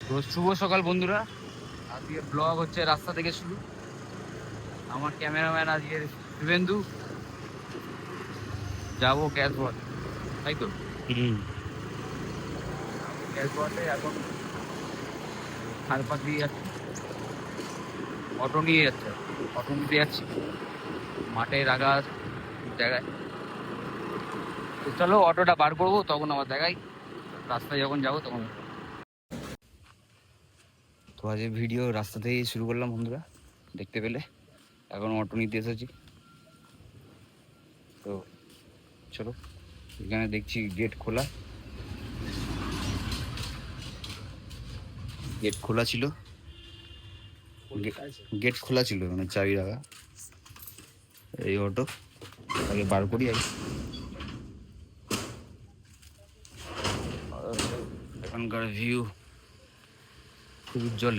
তো শুভ সকাল বন্ধুরা, আজকে ব্লগ হচ্ছে রাস্তা থেকে শুরু। আমার ক্যামেরাম্যান আজকে শুভেন্দু, যাবো ক্যাশওয়াট, তাই তো ক্যাশওয়াটে এখন খালপাত দিয়ে যাচ্ছি, অটো নিয়ে যাচ্ছে, অটো নিতে যাচ্ছি মাঠের আগার জায়গায়। তো চলো অটোটা বার করবো, তখন আবার দেখাই রাস্তায় যখন যাবো তখন। তো আজকে ভিডিও রাস্তা থেকেই শুরু করলাম বন্ধুরা, দেখতে পেলে। এখন অটো নিতে এসেছি, তো চলো। এখানে দেখছি গেট খোলা, গেট খোলা ছিল, গেট খোলা ছিল মানে চাবি রাখা। এই অটো আগে বার করি আগে। এখানকার ভিউ খুব উজ্জ্বল।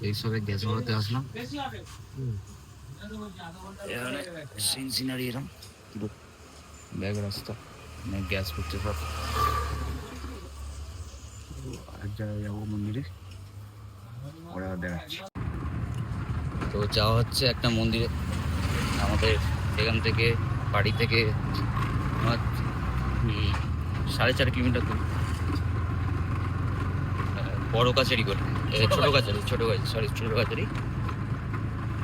এইসবে গ্যাস ভরাতে আসলাম, সিন সিনারি এরম পুরো ব্যাগ রাস্তা, মানে গ্যাস করতে সব। আরেক জায়গায় যাবো মন্দিরে, ওরা দেখাচ্ছি। তো যাওয়া হচ্ছে একটা মন্দিরে, আমাদের এখান থেকে, বাড়ি থেকে আমার 4.5 কিলোমিটার দূর। বড় কাছারি বলে, ছোট কাছারি, ছোট কাছারি।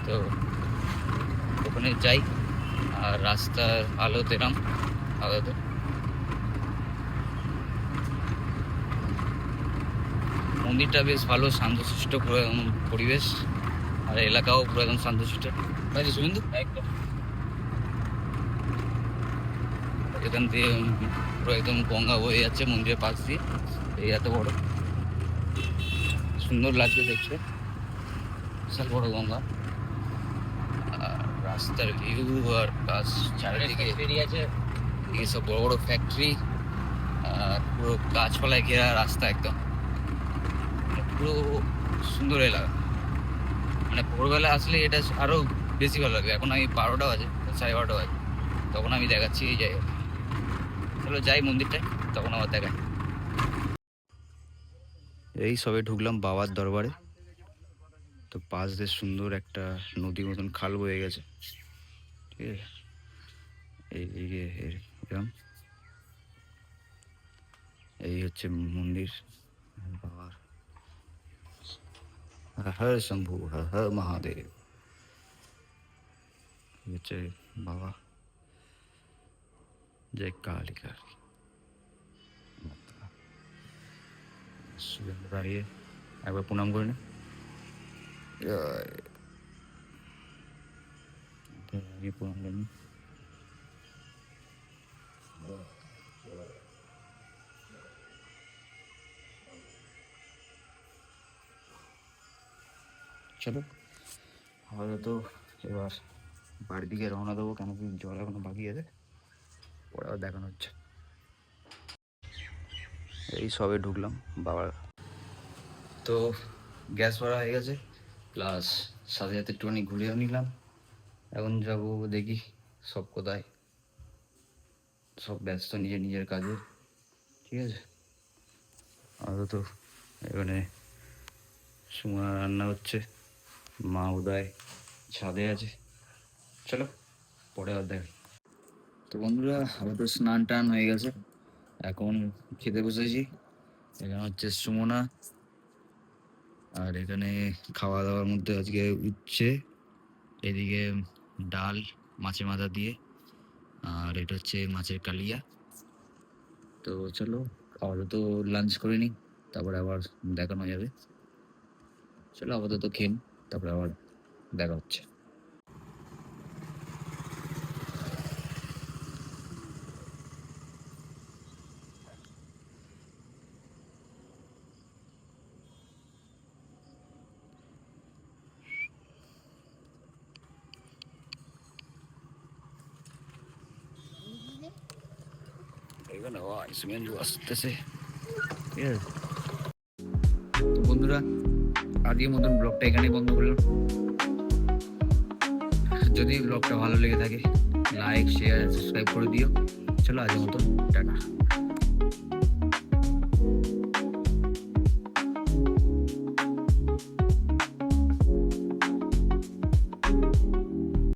তো ওখানে যাই, আর রাস্তার আলো তেরাম আলাদা। মন্দিরটা বেশ ভালো, শান্তশিষ্ট পুরো একদম পরিবেশ, আর এলাকাও পুরো একদম শান্তশিষ্ট। শুভেন্দু একদম এখান দিয়ে পুরো একদম গঙ্গা বয়ে যাচ্ছে মন্দিরের পাশ দিয়ে। এই এত বড়, সুন্দর লাগছে দেখতে, বিশাল বড় গঙ্গা। আর রাস্তার ভিউ আর কাজ চারিদিকে বেরিয়ে আছে, এদিকে সব বড় বড় ফ্যাক্টরি, আর পুরো গাছপালায় ঘেরা রাস্তা একদম, মানে পুরো সুন্দর এলাকা। মানে ভোরবেলা আসলে এটা আরো বেশি ভালো লাগবে। এখন আমি 12টা বাজে, 12:30 বাজে, তখন আমি দেখাচ্ছি এই জায়গা। চলো যাই মন্দিরটায়, তখন আবার দেখাই। এই সবে ঢুকলাম বাবার দরবারে। তো পাশ দিয়ে সুন্দর একটা নদী মতন খাল বয়ে গেছে, ঠিক আছে। এইদিকে এরকম, এই হচ্ছে মন্দির বাবার। হর হর শম্ভু, হর হর মহাদেব। এই হচ্ছে বাবা, জয় কালিকা। দাঁড়িয়ে একবার প্রণাম করে নে। প্রণাম করে নি। চলো আপাতত এবার বাড়ির দিকে রওনা দেবো, কেন কি জল এখনো বাকি আছে, পরে আবার দেখানো হচ্ছে। এই সবে ঢুকলাম বাবার। তো গ্যাস ভরা হয়ে গেছে, প্লাস সাথে সাথে একটুখানি ঘুরেও নিলাম। এখন যাব দেখি সব কোথায়, সব ব্যস্ত নিজের নিজের কাজে, ঠিক আছে। আপাতত এখানে সুমা রান্না হচ্ছে, মা উদয় ছাদে আছে। চলো পরে আর দেখ। তো বন্ধুরা আপাতত স্নান টান হয়ে গেছে, এখন খেতে বসেছি। এখানে হচ্ছে সুমনা, আর এখানে খাওয়া দাওয়ার মধ্যে আজকে উচ্ছে, এদিকে ডাল মাছের মাথা দিয়ে, আর এটা হচ্ছে মাছের কালিয়া। তো চলো আপাতত লাঞ্চ করে নিই, তারপরে আবার দেখানো যাবে। চলো আপাতত খেন, তারপরে আবার দেখা হচ্ছে। এখানে সিমেন্ট আসতেছে, ঠিক আছে। তো বন্ধুরা, আজকের মতন ব্লগটা এখানেই বন্ধ করলাম। যদি ব্লগটা ভালো লেগে থাকে লাইক শেয়ার সাবস্ক্রাইব করে দিও। চলো আজকের মতন টাটা।